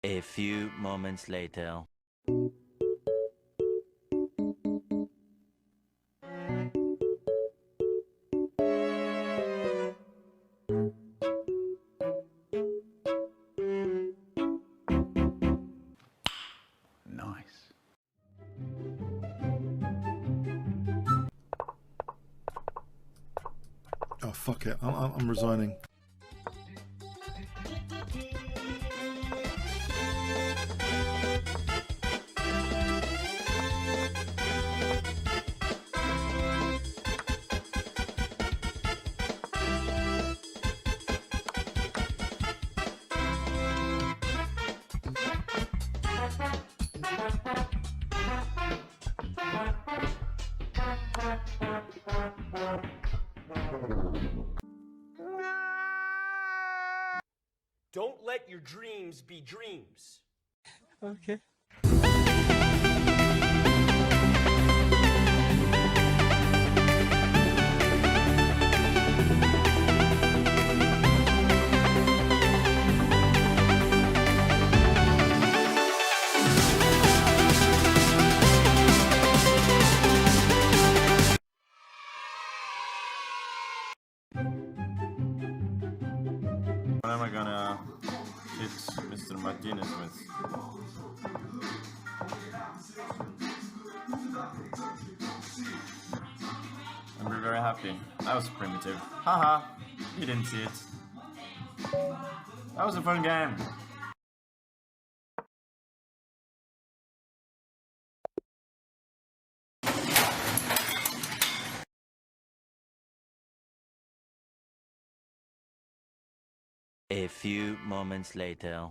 A few moments later. Nice. Oh, fuck it. I'm resigning. Don't let your dreams be dreams. Okay. When am I gonna hit Mr. Martinez with? I'm very happy. That was primitive. Haha, you didn't see it. That was a fun game. A few moments later.